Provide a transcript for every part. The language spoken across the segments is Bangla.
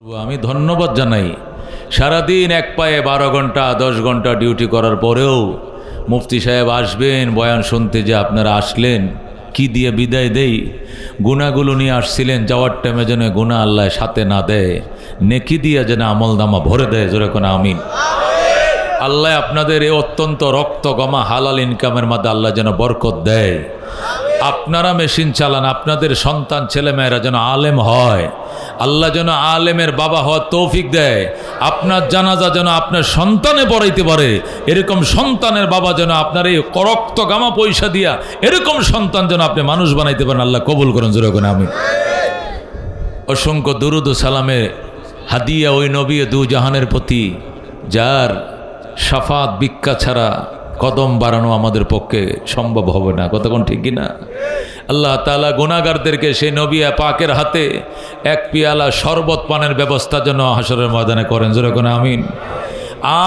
আমি ধন্যবাদ জানাই সারাদিন এক পায়ে 12 ঘন্টা 10 ঘন্টা ডিউটি করার পরেও মুফতি সাহেব আসবেন বয়ান শুনতে, যে আপনারা আসলেন কি দিয়ে বিদায় দেই। গুনাহগুলো নিয়ে আসছিলেন, যাওয়ার টাইমে যেন গুনাহ আল্লাহ সাথে না দেয়, নেকি দিয়ে যেন আমলনামা ভরে দেয়। জোরে কোন আমিন। আল্লাহ আপনাদের এই অত্যন্ত রক্তগমা হালাল ইনকামের মধ্যে আল্লাহ যেন বরকত দেয়। আপনারা মেশিন চালান, আপনাদের সন্তান ছেলেমেয়েরা যেন আলেম হয়, আল্লাহ যেন আলেমের বাবা হওয়ার তৌফিক দেয়। আপনার জানাজা যেন আপনার সন্তানে পড়াইতে পারে, এরকম সন্তানের বাবা যেন আপনার এই রক্তগামা পয়সা দিয়া এরকম সন্তান যেন আপনি মানুষ বানাইতে পারেন। আল্লাহ কবুল করেন। জোরে কোন আমিন। অসংখ্য দুরুদ ও সালামে হাদিয়া ওই নবী দু জাহানের প্রতি, যার শাফাত ভিক্ষা ছাড়া কদম বাড়ানো আমাদের পক্ষে সম্ভব হবে না। কতক্ষণ ঠিক কিনা? আল্লাহ তাআলা গুনাহগারদেরকে সেই নবী পাকের হাতে এক পিয়ালা শরবত পানের ব্যবস্থা যেন হাসরের ময়দানে করেন। জোরে কোন আমিন।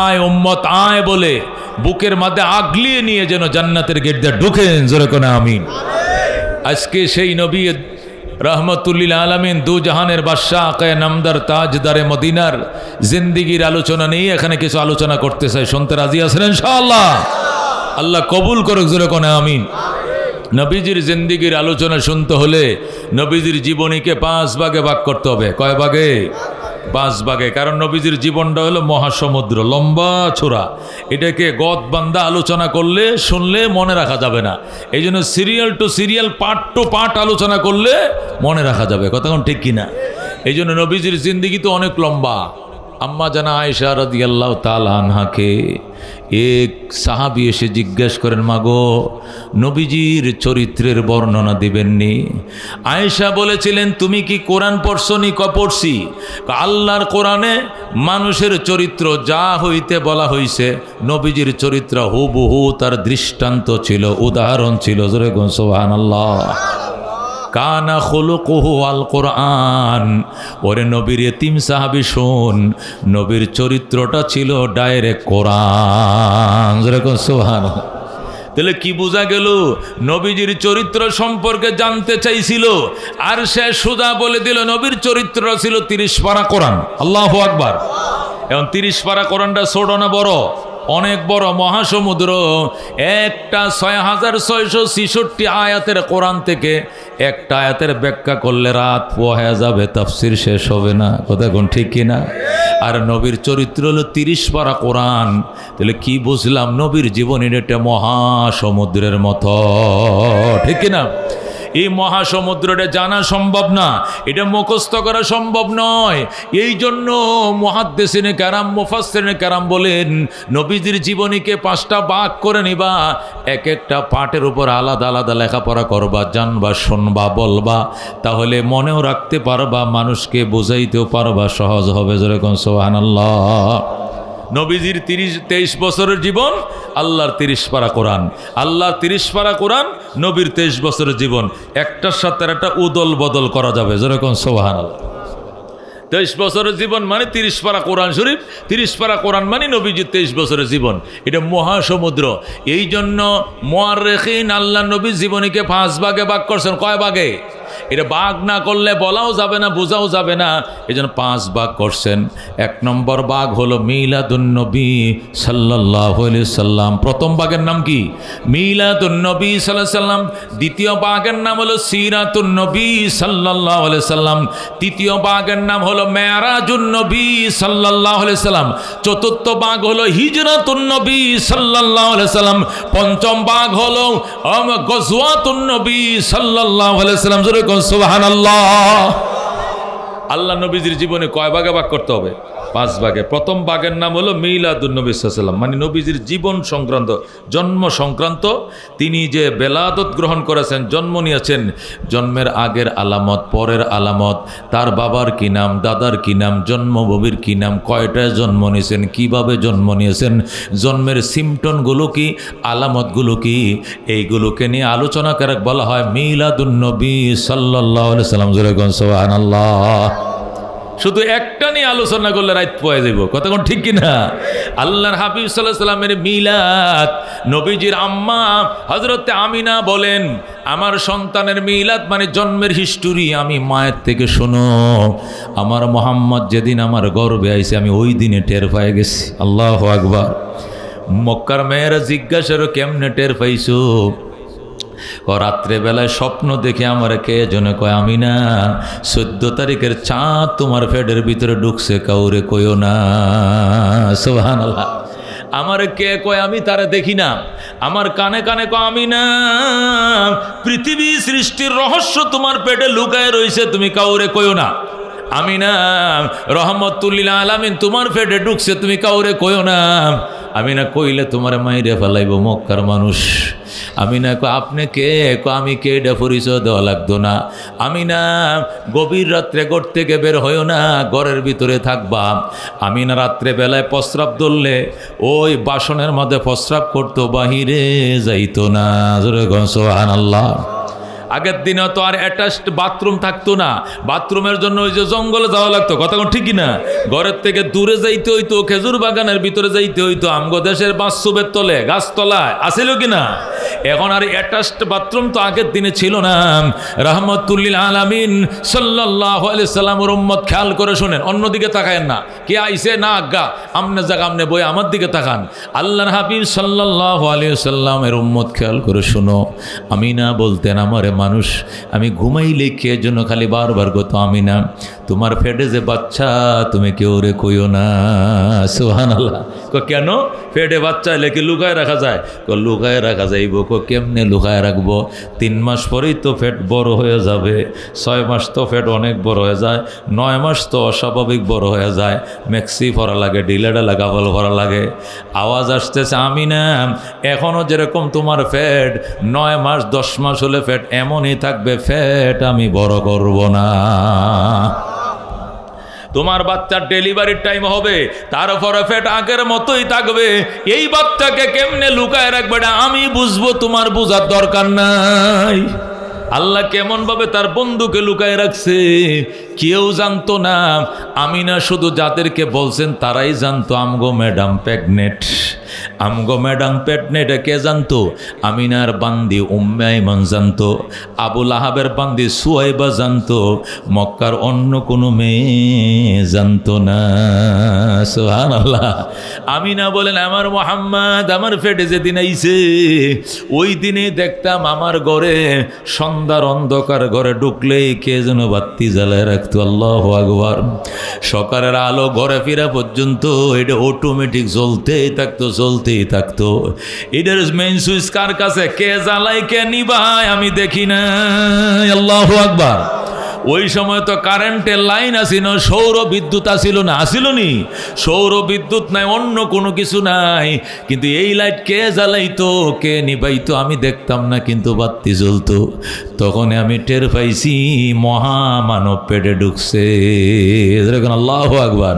আয় উম্মত আয় বলে বুকের মধ্যে আগলিয়ে নিয়ে যেন জান্নাতের গেট দিয়ে ঢুকেন। জোরে কোন আমিন। আজকে সেই নবী রহমতুল্লিল আলামিন দু জাহানের বাদশাহ আকায়ে নামদার তাজদারে মদিনার জিন্দিগির আলোচনা নিয়ে এখানে কিছু আলোচনা করতে চাই। শুনতে রাজি আছেন ইনশাআল্লাহ? আল্লাহ কবুল করুক। জোরে কোন আমিন। নবীজির জিন্দিগির আলোচনা শুনতে হলে নবীজির জীবনীকে 5 ভাগে ভাগ করতে হবে। কয় ভাগে? 5 ভাগে। কারণ নবীজির জীবনটা হলো মহাসমুদ্র, লম্বা ছোড়া। এটাকে গদ বান্দা আলোচনা করলে শুনলে মনে রাখা যাবে না। এই জন্য serial to serial, part to part আলোচনা করলে মনে রাখা যাবে। কতক্ষণ ঠিক কিনা? এই জন্য নবীজির জিন্দিগি তো অনেক লম্বা। আম্মা জানা আয়েশা রাদিয়াল্লাহু তাআলা আনহাকে এক সাহাবী এসে জিজ্ঞেস করেন, মাগো নবীজির চরিত্রের বর্ণনা দিবেননি? আয়েশা বলেছিলেন, তুমি কি কোরআন পড়ছনি? পড়ছি। আল্লাহর কোরআনে মানুষের চরিত্র যা হইতে বলা হইছে, নবীজির চরিত্র হুবহু তার দৃষ্টান্ত ছিল, উদাহরণ ছিল। জোরে কোন সুবহানাল্লাহ। কানা খুলুকুহু আল কোরআন। ওরে নবীর এতিম সাহাবী শোন, নবীর চরিত্রটা ছিল ডাইরেক্ট কোরআন। যেরকম সুবহানাল্লাহ। তাহলে কি বোঝা গেল? নবীজির চরিত্র সম্পর্কে জানতে চাইছিল, আর সে সোজা বলে দিল নবীর চরিত্র ছিল 30 পারা কোরআন। আল্লাহু আকবার। এখন 30 পারা কোরআনটা ছোট না বড়? অনেক বড় মহাসমুদ্র। একটা 6666 আয়াতের কোরআন থেকে একটা আয়াতের ব্যাখ্যা করলে রাত পোহায়া যাবে, তাফসির শেষ হবে না। কথা কোন ঠিক কিনা? আর নবীর চরিত্র হলো 30 পারা কোরআন। তাহলে কি বুঝলাম? নবীর জীবনের একটা মহাসমুদ্রের মতো, ঠিক কিনা? এই মহাসমুদ্রটা জানা সম্ভব না, এটা মুখস্থ করা সম্ভব নয়। এই জন্য মুহাদ্দিসিনে কেরাম, মুফাসসিরিনে কেরাম বলেন, নবীজির জীবনীকে 5টা ভাগ করে নিবা, এক একটা পাঠের উপর আলাদা আলাদা লেখাপড়া করবা, জানবা, শুনবা, বলবা, তাহলে মনেও রাখতে পারবা, মানুষকে বোঝাইতেও পারবা, সহজ হবে। যেরকম সুবহানাল্লাহ। নবীজির 23 বছরের জীবন, আল্লাহর 30 পারা কোরআন। আল্লাহর 30 পারা কোরআন, নবীর 23 বছরের জীবন, একটার সাথে একটা উদল বদল করা যাবে। যেরকম সুবহানাল্লাহ। 23 বছরের জীবন মানে 30 পারা কোরআন শরীফ, 30 পারা কোরআন মানে নবীজির 23 বছরের জীবন। এটা মহাসমুদ্র। এই জন্য মুআররিখিন আল্লাহ নবীর জীবনীকে 5 ভাগে ভাগ করছেন। কয় ভাগে? এটা ভাগ না করলে বলাও যাবে না, বোঝাও যাবে না। এই জন্য 5 ভাগ করছেন। 1 নম্বর ভাগ হলো মিলাদুন নবী সাল্লাল্লাহু আলাইহি সাল্লাম। প্রথম ভাগের নাম কি? মিলাদুন নবী সাল্লাল্লাহু আলাইহি সাল্লাম। দ্বিতীয় ভাগের নাম হলো সিরাতুন নবী সাল্লাল্লাহু আলাইহি সাল্লাম। তৃতীয় ভাগের নাম হলো মেরাজুন নবী সাল্লাল্লাহু আলাইহি সাল্লাম। চতুর্থ ভাগ হলো হিজরাতুন নবী সাল্লাল্লাহু আলাইহি সাল্লাম। পঞ্চম ভাগ হলো গজওয়াতুন নবী সাল্লাল্লাহু আলাইহি সাল্লাম। সুবহানাল্লাহ। আল্লাহ নবীজির জীবনে কয় ভাগে ভাগ করতে হবে? 5 ভাগে। প্রথম ভাগের নাম হলো মিলাদুন নবী সাল্লাল্লাহু আলাইহি সাল্লাম, মানে নবীজির জীবন সংক্রান্ত, জন্ম সংক্রান্ত। তিনি যে বেলাদত গ্রহণ করেছেন, জন্ম নিয়েছেন, জন্মের আগের আলামত, পরের আলামত, তার বাবার কি নাম, দাদার কি নাম, জন্মভূমির কি নাম, কয়টায় জন্ম নিয়েছেন, কিভাবে জন্ম নিয়েছেন, জন্মের সিমটমগুলো কি, আলামতগুলো কি, এইগুলোকে নিয়ে আলোচনা করে বলা হয় মিলাদুন নবী সাল্লাল্লাহু আলাইহি সাল্লাম। সুবহানাল্লাহ। শুধু একটা নিয়ে আলোচনা করলে রাত পয়ে যাব, কথা কোন ঠিক কিনা? আল্লাহর হাবিব সাল্লাল্লাহু আলাইহি সাল্লামের মিলাদ, নবীজির আম্মা হযরতে আমিনা বলেন, আমার সন্তানের মিলাদ মানে জন্মের হিস্টোরি আমি মায়ের থেকে শোনো। আমার মোহাম্মদ যেদিন আমার গর্ভে আইছে আমি ওই দিনে টের পেয়ে গেছি। আল্লাহু আকবার। মক্কার মেয়েরা জিজ্ঞাসারও কেমনে টের পাইছো? রাত্রে বেলায় স্বপ্ন দেখে আমার কে যেন কয়, আমি না 14 তারিখের চাঁদ তোমার পেটের ভিতরে ঢুকছে, কাউরে কইও না। সুবহানাল্লাহ। আমার কে কয়, আমি তারা দেখি না। আমার কানে কানে কয়, আমি না পৃথিবী সৃষ্টির রহস্য তোমার পেটে লুকায় রয়েছে, তুমি কাউরে কইও না। আমি না রহমতুল্লিল আলামিন তোমার পেটে ঢুকছে, তুমি কাউরে কইও না। আমি না কইলে তোমার মাইরে ফেলাইব মক্কার মানুষ। আমি না আপনি কে? আমি কে? এটা পরিচয় দেওয়া লাগতো না। আমি না গভীর রাত্রে ঘর থেকে বের হইও না, ঘরের ভিতরে থাকবা। আমি না রাত্রে বেলায় প্রস্রাব ধরলে ওই বাসনের মধ্যে প্রস্রাব করতো, বাহিরে যাইতো না। সুবহানাল্লাহ। আগের দিনে তো আর অ্যাটাচড বাথরুম থাকতো না, বাথরুমের জন্য ওই যে জঙ্গলে যাওয়া লাগতো, কথা কোন ঠিক না? ঘরের থেকে দূরে যাইতে হইতো, খেজুর বাগানের ভিতরে যাইতে হইতো, আমগো দেশের বাঁশসুবের তলে গাছতলায় আসিল কিনা? এখন আর অ্যাটাচড বাথরুম তো আগের দিনে ছিল না। রাহমাতুল্লিল আলামিন সাল্লাল্লাহু আলাইহি সাল্লামের উম্মত খেয়াল করে শুনেন, অন্যদিকে তাকায়েন না। কে আইছে না আজ্ঞা আমনে জায়গা আমনে বই আমার দিকে তাকান। আল্লাহর হাবিব সাল্লাল্লাহু আলাইহি সাল্লামের উম্মত খেয়াল করে শুনো। আমি না বলতেন, আমারে মানুষ আমি ঘুমাইলে কে জন্য খালি বারবার গত, আমি না তোমার পেটে যে বাচ্চা তুমি কেউ রে কইও না। সুবহানাল্লাহ। কেন? পেটে বাচ্চা এলে কি লুকায় রাখা যায়? লুকায় রাখা যাইব। কেমনে লুকায় রাখবো? 3 মাস পরেই তো পেট বড় হয়ে যাবে, 6 মাস তো পেট অনেক বড় হয়ে যায়, 9 মাস তো অস্বাভাবিক বড় হয়ে যায়, ম্যাক্সি ভরা লাগে, ডিলেডা লাগাবল ভরা লাগে। আওয়াজ আসতেছে, আমি না এখনও যেরকম তোমার পেট 9 মাস 10 মাস হলে পেট এমনই থাকবে, পেট আমি বড় করব না। তোমার বাচ্চার ডেলিভারির টাইম হবে, তারপরে পেট আগের মতোই থাকবে। এই বাচ্চাকে কেমনে লুকায় রাখবে এটা আমি বুঝবো, তোমার বোঝার দরকার নাই। আল্লাহ কেমন ভাবে তার বন্ধুকে লুকায় রাখছে কেউ জানতো না। আমি না শুধু যাদেরকে বলছেন তারাই জানতো আমগো ম্যাডাম প্রেগনেন্ট। আমগো ম্যাডাম প্রেগনেন্ট কে জানতো? আমিনার বান্দি উম্মে আইমান জানতো, আবুল আহাবের বান্দি সুয়াইবা জানতো, মক্কার অন্য কোনো মেয়ে জানতো না। সুবহানাল্লাহ। আমিনা বলেন, আমার মুহাম্মদ আমার পেটে যেদিন আইছে ওই দিনে দেখতাম আমার ঘরে সন্ধ্যার অন্ধকার ঘরে ঢুকলেই কে যেন বাতি জ্বালায় রাখতো। আল্লাহু আকবার। সকালের আলো ঘরে ফিরা পর্যন্ত এটা অটোমেটিক জ্বলতেই থাকতো, জ্বলতেই থাকতো। এটার মেইন সুইচ কার কাছে? কে জ্বালায় কে নিভায় আমি দেখি না। আল্লাহু আকবার। ওই সময় তো কারেন্টের লাইন আসিল, সৌর বিদ্যুৎ আসিল না? আসিল নি? সৌর বিদ্যুৎ নাই, অন্য কোনো কিছু নাই, কিন্তু এই লাইট কে জ্বালাইতো কে নিবাইতো আমি দেখতাম না, কিন্তু বাতি জ্বলতো। তখন আমি টের পাইছি মহামানব পেটে ঢুকছে। আল্লাহু আকবার।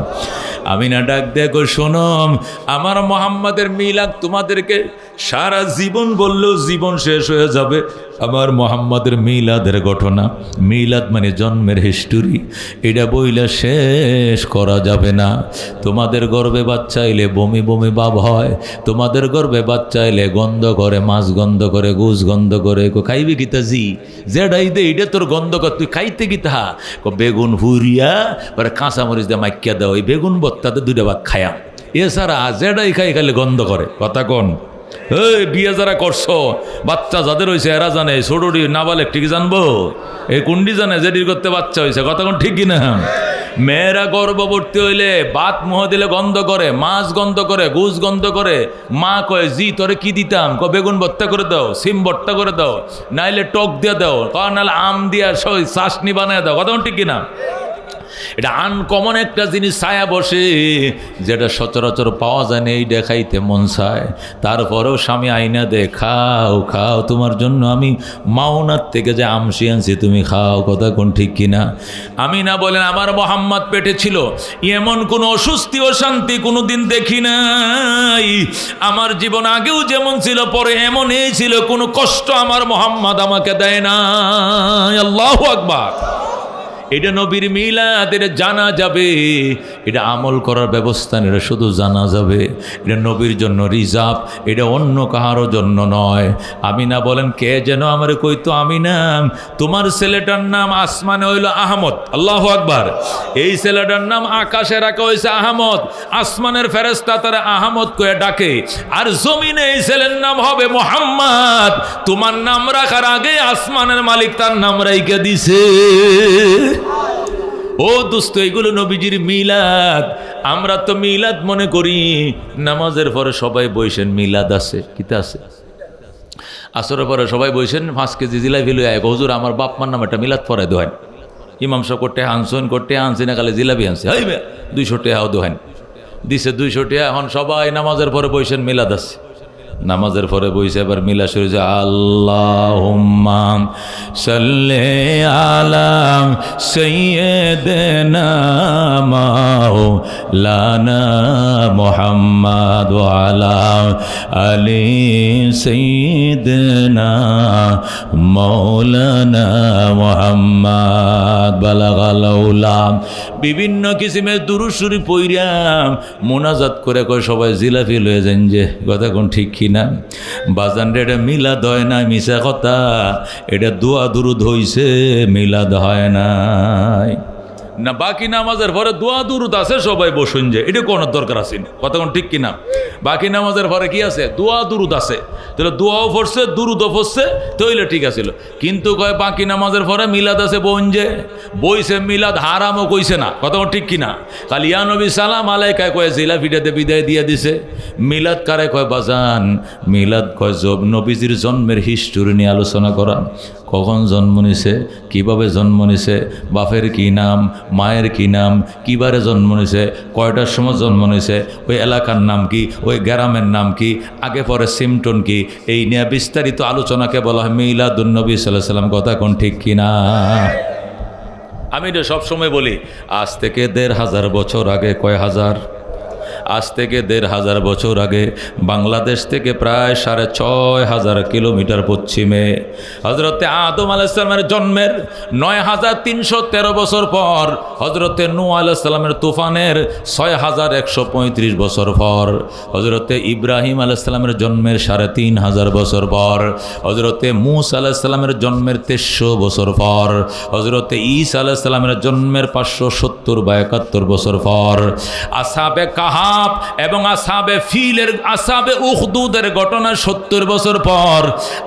আমি না ডাক দেখো, শোনো আমার মোহাম্মদের মিলাদ তোমাদেরকে সারা জীবন বললেও জীবন শেষ হয়ে যাবে। আমার মোহাম্মদের মিলাদের ঘটনা, মিলাদ মানে জন্মের হিস্টোরি, এটা বইলে শেষ করা যাবে না। তোমাদের গর্ভে বাচ্চা এলে বমি বমি ভাব হয়, তোমাদের গর্ভে বাচ্চা এলে গন্ধ করে, মাছ গন্ধ করে, গুস গন্ধ করে। খাইবি কিতা? জি যেটাই দে এটা তোর গন্ধ কর, তুই খাইতে কিতা? বেগুন হুরিয়া পরে কাঁচামরিচ দিয়ে মাইকিয়া দেওয়া, ওই বেগুন বত্তাতে 2টা ভাত খায়া, এছাড়া যেটাই খাই খাইলে গন্ধ করে। কথা কোন? এই বিয়ে যারা করছো, বাচ্চা যাদের হয়েছে এরা জানে, ছোটটি নাবালেক ঠিক জানবো, এই কুন্ডি জানে যেটির করতে বাচ্চা হয়েছে। কথা কোন ঠিক কিনা? মেয়েরা গর্ভবর্তী হইলে ভাত মুহ দিলে গন্ধ করে, মাছ গন্ধ করে, গুস গন্ধ করে। মা কয়, জি তোরে কি দিতাম? বেগুন ভর্তা করে দাও, সিম ভর্তা করে দাও, নাইলে টক দিয়ে দাও, নাহলে আম দিয়া চাশনি বানায় দাও। কথা ঠিক কিনা? এটা আনকমন একটা জিনিস ছায়া বসে, যেটা সচরাচর পাওয়া যায় না, এই দেখাইতে মন চায়। তারপরেও স্বামী আইনা দে, খাও খাও, তোমার জন্য আমি মাওনার থেকে যে আমসি আনছি তুমি খাও। কথা কোন ঠিক কিনা? আমি না বলেন, আমার মোহাম্মদ পেটে ছিল, এমন কোনো অস্বস্তি ও শান্তি কোনো দিন দেখি নাই। আমার জীবন আগেও যেমন ছিল পরে এমনই ছিল, কোনো কষ্ট আমার মোহাম্মদ আমাকে দেয় না। আল্লাহু আকবার। এটা নবীর মিলাদ, এটা জানা যাবে, এটা আমল করার ব্যবস্থা নেই, এটা শুধু জানা যাবে। এটা নবীর জন্য রিজার্ভ, এটা অন্য কাহারও জন্য নয়। আমিনা বলেন, কে যেন আমার কইতো, আমিনা তোমার ছেলেটার নাম আসমানে হইল আহমদ, আল্লাহু আকবার। এই ছেলেটার নাম আকাশে রাখা হয়েছে আহমদ, আসমানের ফেরেশতা তারা আহমদ কয়ে ডাকে, আর জমিনে এই ছেলের নাম হবে মুহাম্মদ। তোমার নাম রাখার আগে আসমানের মালিক তার নাম রাইখা দিছে। ও দোস্ত, এগুলো নবীজির মিলাদ। আমরা তো মিলাদ মনে করি নামাজের পরে সবাই বইসেন, মিলাদ আছে, কিতা আছে, আসরের পরে সবাই বইসেন 5 কেজি জিলাপি লই আয়, হুজুর আমার বাপ মার নাম একটা মিলাদ পরে দোহেন। ইমাম সাহেব করতে আনছেন, করতে আনছি না, খালি জিলাপি আনছে, হইবে 200 টাকাও দোহেন দিছে, 200 টাকা। এখন সবাই নামাজের পরে বইসেন, মিলাদ আছে। নামাজের পরে বইছে এবার মিলা শুরু যে আল্লাহুম্মা সাল্লি আলা সাইয়্যিদিনা মাওলানা মুহাম্মদ ওয়া আলা আলি সাইয়্যিদিনা মাওলানা মুহাম্মদ বালাগাল উলাম। বিভিন্ন কিসিমের দুরূদ শরীফ পইরা মোনাজাত করে কয় সবাই জিলাপি লয়ে যান, যে কথা কোন ঠিক কি না বাজান রে? এটা মিলাদ হয় না, মিশা কথা। এটা দোয়া দুরুদ হইছে, মিলাদ হয় নাই না। বাকি নামাজের পরে দোয়া দুরুদ আছে, সবাই বসুন, যে এটা কোনো দরকার আছে কথা কোন ঠিক কিনা? বাকি নামাজের পরে কি আছে? দোয়া দুরুদ আছে, তাহলে দোয়াও পড়ছে, দুরুদও পড়ছে, তইলে ঠিক আছিল। কিন্তু কয় বাকি নামাজের পরে মিলাদ আছে, বোন যে বইছে, মিলাদ হারামও কইছে না, কথা কোন ঠিক কিনা? খালি ইয়া নবী সালাম আলাইকা কয়ে জিলাপিটাতে বিদায় দিয়ে দিছে। মিলাদ কারে কয় বাজান? মিলাদ কয় নবীজির জন্মের হিস্টোরি নিয়ে আলোচনা করা। কখন জন্ম নিছে, কিভাবে জন্ম নিছে, বাপের কি নাম, মায়ের কি নাম, কিবারে জন্ম নিছে, কয়টার সময় জন্ম নিছে, ওই এলাকার নাম কি, ওই গ্রামের নাম কি, আগে পরে সিমটন কি, এই নিয়ে বিস্তারিত আলোচনাকে বলা হয় মিলাদুন নবী সাল্লাল্লাহু আলাইহি ওয়াসাল্লাম। কথা কোন ঠিক কিনা? আমি এটা সবসময় বলি, আজ থেকে 1500 বছর আগে, কয় হাজার, আজ থেকে 1500 বছর আগে বাংলাদেশ থেকে প্রায় 6500 কিলোমিটার পশ্চিমে হজরতে আদম আলাইহিস সালামের জন্মের 9313 বছর পর, হজরতে নূহ আলাইহিস সালামের তুফানের 6135 বছর পর, হজরতে ইব্রাহিম আলাইহিস সালামের জন্মের 3500 বছর পর, হজরতে মূসা আলাইহিস সালামের জন্মের 2300 বছর পর, হজরতে ঈসা আলাইহিস সালামের জন্মের 570 বা 71 বছর পর, আসহাবে কাহাব এবং আসহাবে ফিলের, আসহাবে উখদুদের ঘটনা 70 বছর পর,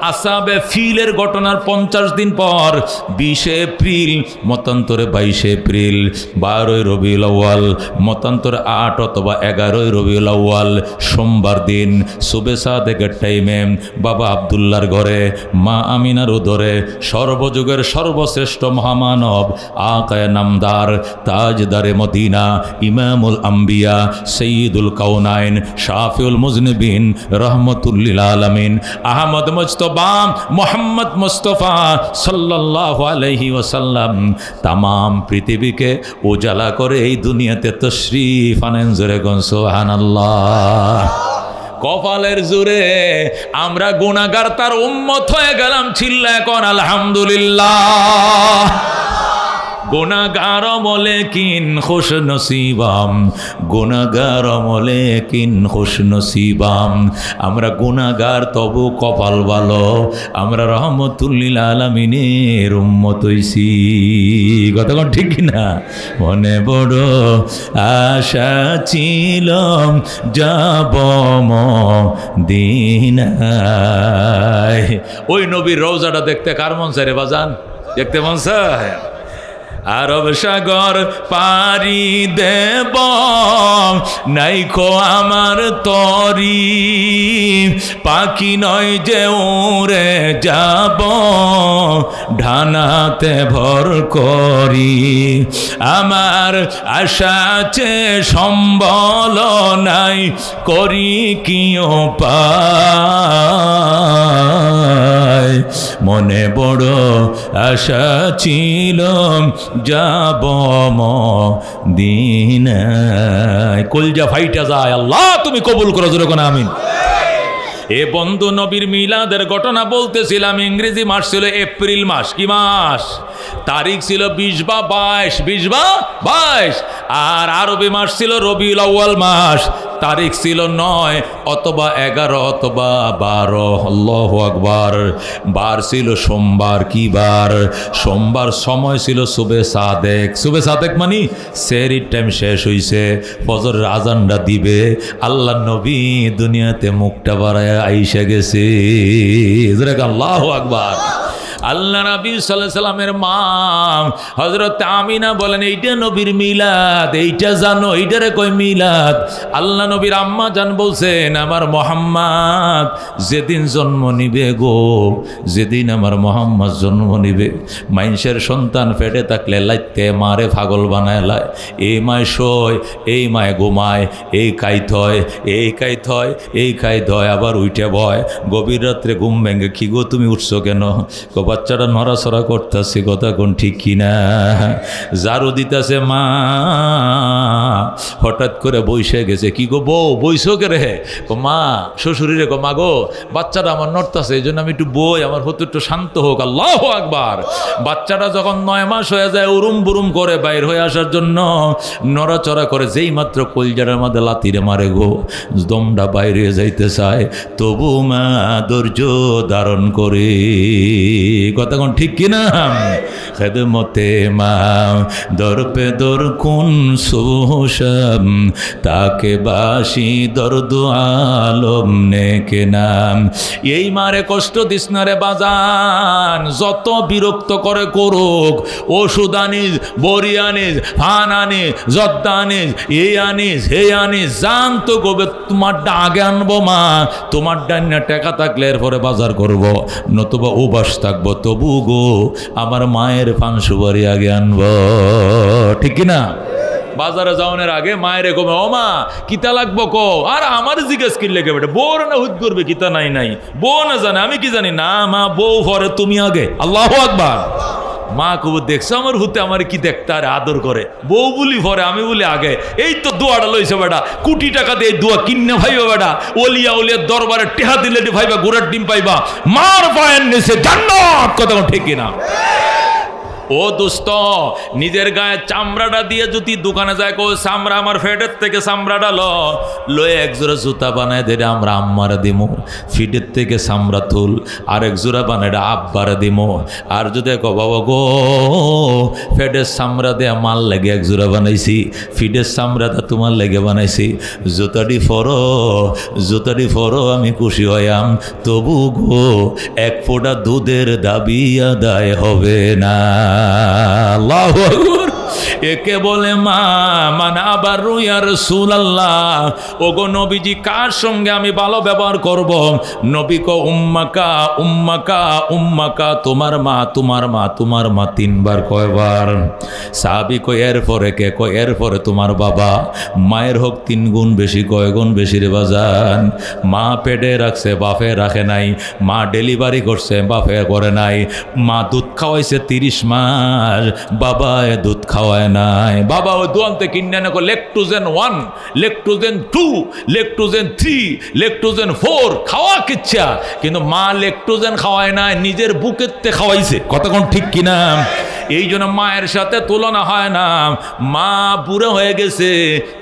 আসহাবে ফিলের ঘটনার 50 দিন পর, 20 এপ্রিল মতান্তরে 22 এপ্রিল, 12 রবিউল আউয়াল মতান্তরে 8 অথবা 11 রবিউল আউয়াল সোমবার দিন সুবে সাদেকের টাইমে বাবা আব্দুল্লাহর ঘরে, মা আমিনার উদরে, সর্বযুগের সর্বশ্রেষ্ঠ মহামানব আকায়ে নামদার, তাজদারে মদিনা, ইমামুল আম্বিয়া, সৈয়দুল কাউনাইন, শাফিউল মুজনিবিন, রহমতুল্লিল আলামিন, আহমদ মুজতবা মোহাম্মদ মুস্তফা সাল্লাল্লাহু আলাইহি ওয়াসাল্লাম তামাম পৃথিবীকে উজালা করে এই দুনিয়াতে তশরিফ আনেন। জোরে কোন সুবহানাল্লাহ। কপালের জোরে আমরা গুনাহগার তার উম্মত হয়ে গেলাম, চিল্লায় কোন আলহামদুলিল্লাহ। গুনাহগার বলে কিন খুশ নসিবাম, গুনাহগার বলে কিন খুশ নসিবাম। আমরা গুনাহগার তবু কপাল ভালো, আমরা রহমতুল্লিল আলামিনের উম্মত হইছি। কথা কোন ঠিক না? মনে বড় আশা ছিল যাব মদিনায়। ওই নবীর রওজাটা দেখতে কার মন চায় রে বাজান? দেখতে মন চায়? আরব সাগর পারি দেব নাইকো আমার তরি, পাখি নয় যে উড়ে যাব ঢানাতে ভর করি। আমার আশা আছে সম্বল নাই, করি কি উপায়। মনে বড় আশা ছিল যাব মদিনায়। কলজা ফাইটা যায়, আল্লাহ তুমি কবুল করো, যেরকম আমিন। এ বন্ধু নবীর মিলাদের ঘটনা বলতেছিলাম। ইংরেজি মাস ছিল এপ্রিল মাস। কি মাস? তারিখ ছিল 20 বা 22, আর আরবি মাস ছিল রবিউল আউয়াল মাস। তারিখ ছিল 9 অথবা 11 অথবা 12। আল্লাহু আকবার। বার ছিল সোমবার। কি বার? সোমবার। সময় ছিল সুবে সাদেক। সুবে সাদেক মানে সেহরির টাইম শেষ হইছে, ফজরের আজানটা দিবে, আল্লাহ নবী দুনিয়াতে মুখটা বাড়ায় আইসা গেছে। আল্লাহু আকবার। আল্লাহ নবী সাল্লাল্লাহু আলাইহি সাল্লামের মা হযরত আমিনা বলেন, এইটা নবীর মিলাদ, এইটা জানো, এইটারে কই মিলাদ। আল্লাহ নবীর আম্মা জান বলছেন, আমার মোহাম্মদ যেদিন জন্ম নিবে গো, যেদিন আমার মোহাম্মদ জন্ম নিবে, মানুষের সন্তান পেটে থাকলে লাইতে মারে পাগল বানায় লাই। এই মায় শোয়, এই মায় ঘুমায়, এই কাইত হয়, এই কাইত হয়, এই কাইত হয়, আবার উইটে ভয়। গভীর রাত্রে ঘুম ভেঙে, কি গো তুমি উঠছো কেন? বাচ্চাটা নড়াচড়া করতেছে, কথা কোন ঠিক কিনা? ঝাড়ু দিতেছে মা, হঠাৎ করে বইসে গেছে। কি গো বউ, বইসো কে রে? মা শ্বশুরে গো, মা গো বাচ্চাটা আমার নড়তাছে, এই জন্য আমি একটু বই, আমার হতো একটু শান্ত হোক। আল্লাহু আকবার। বাচ্চাটা যখন 9 মাস হয়ে যায়, উরুম বুরুম করে বাইর হয়ে আসার জন্য নড়াচড়া করে, যেই মাত্র কলজাটার মধ্যে লাতিরে মারে গো, দমটা বাইরে যাইতে চায়, তবু মা ধৈর্য ধারণ করে। কথা কোন ঠিক কিনা? খেদমতে মা দরপে দর কোন সোশাম, তাকে বাসি দর্দ আলম নেকে নাম। এই মারে কষ্ট দিস না রে বাজান, যত বিরক্ত করে করুক, ওষুধ আনিস, বড়ি আনিস, ফান আনিস, জর্দা আনিস, এই আনিস, হে আনিস, জান তো গোবে তোমারটা আগে আনবো মা, তোমার ডান্না টাকা থাকলে এরপরে বাজার করবো, নতুবা উবাস থাকবো, তবু গো আমার মায়ের পান সুপারি আগে আনবো। ঠিক না? বাজারে যাওয়ানোর আগে মায়ের কমে, ও মা কিতা লাগবো কো, আর আমার জিজ্ঞেস কিনলে কে বেটা, বউ না হুদ করবে, কিতা নাই নাই, বউ না জানে, আমি কি জানি না, মা বউ পরে তুমি আগে। আল্লাহু আকবার। মা কবু দেখছো আমার হুতে আমার কি দেখতে আর আদর করে, বউ বলি পরে, আমি বলি আগে। এই তো দোয়াটা লইছে বেটা, কোটি টাকা দিয়ে দোয়া কিনে ভাইবা বেটা, ওলিয়া ওলিয়া দরবারে টেহা দিলে ভাইবা গোড়ার ডিম পাইবা, মার পায়ের নিচে জান্নাত। কথা ঠিক না? ও দোস্ত, নিজের গায়ে চামড়াটা দিয়ে যদি দোকানে যায়, কো চামড়া আমার ফেটের থেকে চামড়াটা লয়ে এক জোড়া জুতা বানায় দে, আমরা আম্মারা দিমো। ফিটের থেকে চামড়া তুল, আর এক জোড়া বানায় আব্বারা দিমো। আর যদি কো বাবা গো ফেটের চামড়া দিয়ে মাল লেগে এক জোড়া বানাইছি, ফিটের চামড়াটা তোমার লেগে বানাইছি, জুতাটি ফরো, জুতাটি ফরো, আমি খুশি হইয়াম, তবু গো এক ফোঁটা দুধের দাবি আদায় হবে না। আল্লাহু আকবার। একে বলে মা মানে আবার ইয়া রাসূলুল্লাহ, ওগো নবীজি কার সঙ্গে আমি ভালো ব্যবহার করব? নবী কো উম্মাকা উম্মাকা উম্মাকা, তোমার মা তোমার মা তোমার মা, 3 বার। কয়বার? সাহাবী কয় এরপরে কে? কয় এরপরে তোমার বাবা। মায়ের হোক 3 গুণ বেশি। কয় গুণ বেশি রে বাজান? মা পেটে রাখছে, বাপে রাখে নাই। মা ডেলিভারি করছে, বাপে করে নাই। মা দুধ খাওয়াইছে 30 মাস, বাবা দুধ খাওয়ায় নাই। বাবা ওই দোয়ান্তে কিনে না, লেকটোজেন 1, লেকটোজেন 2, লেকটোজেন 3, লেকটোজেন 4 খাওয়া কিচ্ছা, কিন্তু মা লেকটোজেন খাওয়ায় নাই, নিজের বুকেতে খাওয়াইছে। কথা কোন ঠিক কিনা? এই জন্য মায়ের সাথে তুলনা হয় না। মা বুড়ো হয়ে গেছে,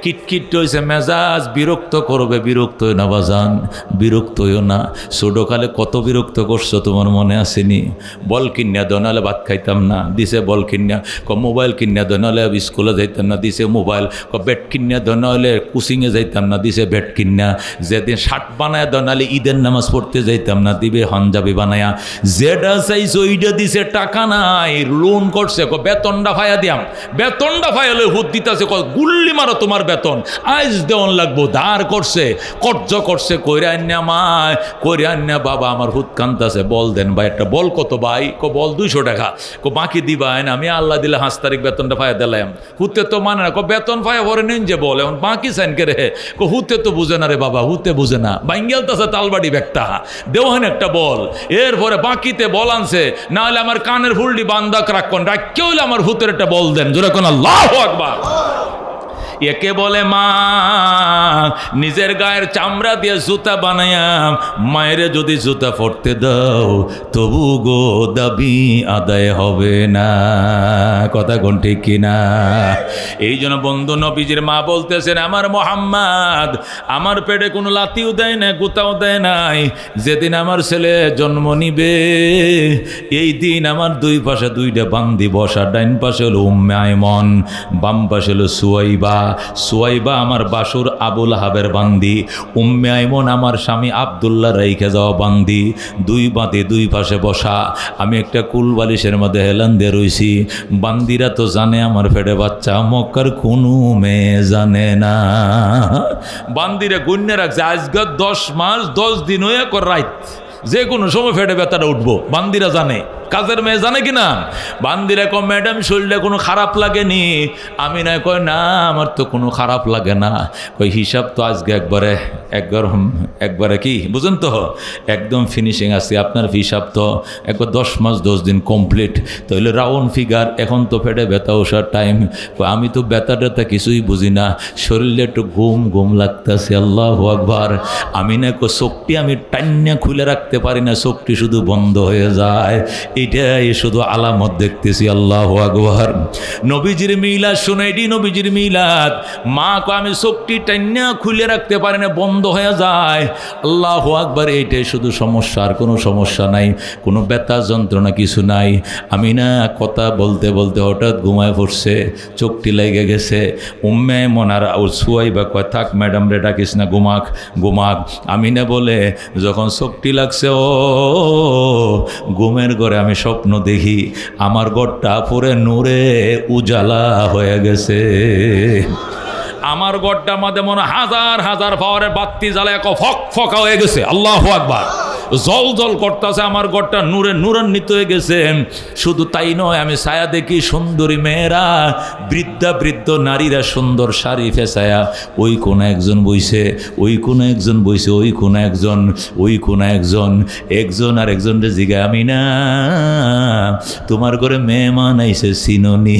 কিটকিট হয়েছে, মেজাজ বিরক্ত করবে, বিরক্ত হই না বাজান, বিরক্ত হইও না। ছোটকালে কত বিরক্ত করছো তোমার মনে আসেনি? বল কিনিয়া দো, নাহলে ভাত খাইতাম না, দিছে বল কিনিয়া। মোবাইল কিনিয়া দো, নাহলে স্কুলে যাইতাম না, দিছে মোবাইল। ব্যাট কিনিয়া দো, নাহলে কোচিংয়ে যাইতাম না, দিছে ব্যাট কিনিয়া। যেদিন শার্ট বানায় দো, নাহলে ঈদের নামাজ পড়তে যাইতাম না, দিবে হানজাবি বানায়া। যেটা চাইছো ওইটা দিছে, টাকা নাই, লোন করছে, বেতনটা ফায়া দিয়াম, বেতনটা ফায়ালে হুদ দিতেছে, গুল্লি মারো তোমার বেতন আইজ দেওয়ান লাগবো, ধার করছে, কর্জ করছে, কইরা আন্যা মায়, কইরা আন্যা বাবা আমার হুদ কান্তাছে, বল দেন ভাই একটা। বল কত ভাই? বল 200 টাকা। বাকি দিবা না, আমি আল্লাহ দিলে 5 তারিখ বেতনটা ফায়া দিলাম। হুতে তো মানে না, বেতন ফায়া ভরে নিন যে বল, এখন বাকি সাইন করে। হুতে তো বুঝে না রে বাবা, হুতে বুঝে না, বাইঙ্গেলতাছে তালবাড়ি ব্যাগটা, দেওয়ান একটা বল। এরপরে বাকিতে বল আনছে, না হলে আমার কানের ফুলটি বান্দাক রাখুন, রাখকে হইলে আমার হুতের একটা বল দেন, জোরে কোন আল্লাহু আকবার। একে বলে মা। নিজের গায়ের চামড়া দিয়ে জুতা বানায়া মায়ের যদি জুতা পরতে দাও তবু গো দাবি আদায় হবে না। কথা কোন ঠিক কিনা? এই জন্য বন্ধু নবীজির মা বলতেছেন, আমার মোহাম্মদ আমার পেটে কোনো লাতিও দেয় না, গুতাও দেয় নাই। যেদিন আমার ছেলে জন্ম নিবে এই দিন আমার দুই পাশে দুইটা বান্দি বসা, ডাইন পাশে হলো উম্মে আইমন, বাম পাশে হলো সুয়াইবা। সুয়াইবা আমার বাসুর আবুল হাবের বান্দি, উম্মে আইমন আমার স্বামী আব্দুল্লাহ রাইখে যাওয়া বান্দি। দুই বাঁধে দুই পাশে বসা, আমি একটা কুল বালিশের মধ্যে হেলান দিয়ে রইছি। বান্দিরা তো জানে আমার পেটে বাচ্চা, মক্কার কোনো মেয়ে জানে না। বান্দিরা গুণ্যে রাখছে আজকে 10 মাস 10 দিন হয়ে কর রাত, যে কোনো সময় ফেটে ব্যথাটা উঠবো। বান্দিরা জানে, কাজের মেয়ে জানে কিনা? বান্দিরা কয় ম্যাডাম শরীরটা কোনো খারাপ লাগেনি? আমি না কয় না আমার তো কোনো খারাপ লাগে না। কই হিসাব তো আজকে একবারে কি বুঝেন তো একদম ফিনিশিং আছে। আপনার হিসাব তো একবার 10 মাস 10 দিন কমপ্লিট, তাহলে রাউন্ড ফিগার। এখন তো ফেটে ব্যথা ওঠার টাইম। আমি তো ব্যথা ট্যাথা কিছুই বুঝি না, শরীরে একটু ঘুম ঘুম লাগতেছে। আল্লাহু আকবার। আমি না কো চোখটি আমি টান্না খুলে রাখতে পারি না, চোখটি শুধু বন্ধ হয়ে যায়। এটাই শুধু আলামত দেখতেছি। আল্লাহু আকবার। নবীজির মিলাদ শুনে, এটি নবীজির মিলাদ। মা কো আমি চোখটি টান্না খুলে রাখতে পারি না, বন্ধ হয়ে যায়। আল্লাহু আকবার। এইটাই শুধু সমস্যা, আর কোনো সমস্যা নাই, কোনো ব্যথা যন্ত্রণা কিছু নাই। আমি না কথা বলতে বলতে হঠাৎ ঘুমায় পড়ছে, চোখটি লেগে গেছে। উম্মে মনার সুয়াইবা কয় থাক ম্যাডাম রে ডাকিস না, ঘুমাক ঘুমাক। আমি না বলে যখন চোখটি লাগছে, ও ঘুমের ঘরে আমি স্বপ্ন দেখি আমার ঘরটা পুরে নূরে উজালা হয়ে গেছে। আমার ঘরটার মধ্যে মনে হাজার হাজার পাওয়ারের বাতি জ্বালায় ফক ফকা হয়ে গেছে। আল্লাহু আকবার। জল জল করতেছে, আমার ঘরটা নূরে নূরান্বিত হয়ে গেছে। শুধু তাই নয়, আমি ছায়া দেখি সুন্দরী মেয়েরা, বৃদ্ধা বৃদ্ধ নারীরা সুন্দর শাড়ি ফেসায়া, ওই কোন একজন বইছে, ওই কোন একজন বইছে, ওই কোন একজন, ওই কোন একজন, একজন আর একজনরে জিগায়, আমি না তোমার ঘরে মেহমান আইছে চিননি?